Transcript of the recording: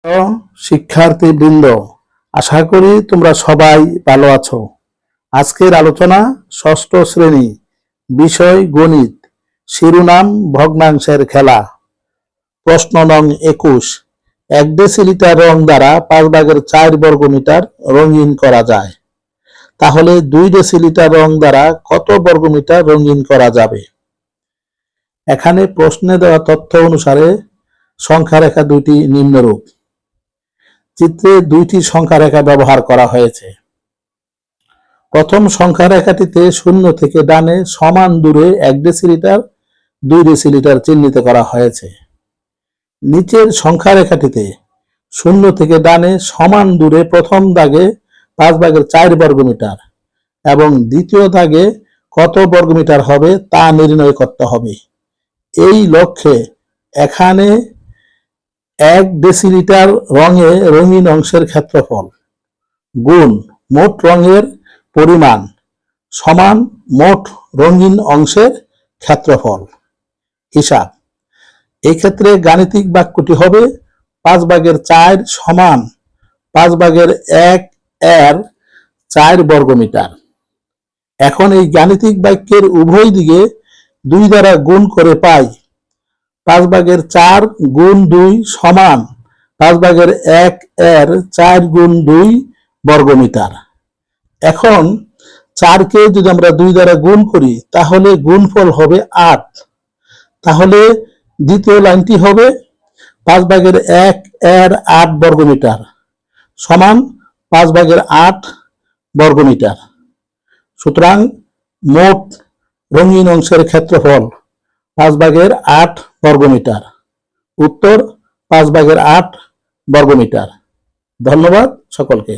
প্রিয় শিক্ষার্থীবৃন্দ, আশা করি তোমরা সবাই ভালো আছো। আজকের আলোচনা ষষ্ঠ শ্রেণী, বিষয় গণিত, শিরোনাম ভগ্নাংশের খেলা। প্রশ্ন নং 21। 1 ডেসিলিটার রং দ্বারা 5/4 বর্গমিটার রঙিন করা যায়। তাহলে 2 ডেসিলিটার রং দ্বারা কত বর্গমিটার রঙিন করা যাবে? এখানে প্রশ্নে দেওয়া তথ্য অনুসারে সংখ্যা রেখা দুইটি নিম্নরূপ। চিত্রে দুইটি সংখ্যা রেখা ব্যবহার করা হয়েছে। প্রথম সংখ্যা রেখাটিতে শূন্য থেকে ডানে সমান দূরে 1 ডেসিলিটার 2 ডেসিলিটার চিহ্নিত করা হয়েছে। নিচের সংখ্যা রেখাটিতে শূন্য থেকে ডানে সমান দূরে প্রথম দাগে 5/4 বর্গমিটার এবং দ্বিতীয় দাগে কত বর্গমিটার হবে তা নির্ণয় করতে হবে। এই লক্ষ্যে এখানে 1 ডেসিলিটার রঙে রঙিন অংশের ক্ষেত্রফল গুণ মোট রঙের পরিমাণ সমান মোট রঙিন অংশের ক্ষেত্রফল হিসাব। এই ক্ষেত্রে গাণিতিক বাক্যটি হবে 5/4 সমান 5/1 এর 4 বর্গমিটার। এখন এই গাণিতিক বাক্যের উভয় দিকে 2 দ্বারা গুণ করে পাই 5/4 গুণ 2 সমান 5/1 এর 4 গুণ 2 বর্গমিটার। এখন 4কে যদি আমরা 2 দ্বারা গুণ করি তাহলে গুণফল হবে 8। তাহলে দ্বিতীয় লাইনটি হবে 5/1 এর 8 বর্গমিটার সমান 5/8 বর্গমিটার। সুতরাং মোট রঙিন অংশের ক্ষেত্রফল 5/8 বর্গমিটার। উত্তর 5/8 বর্গমিটার। ধন্যবাদ সকলকে।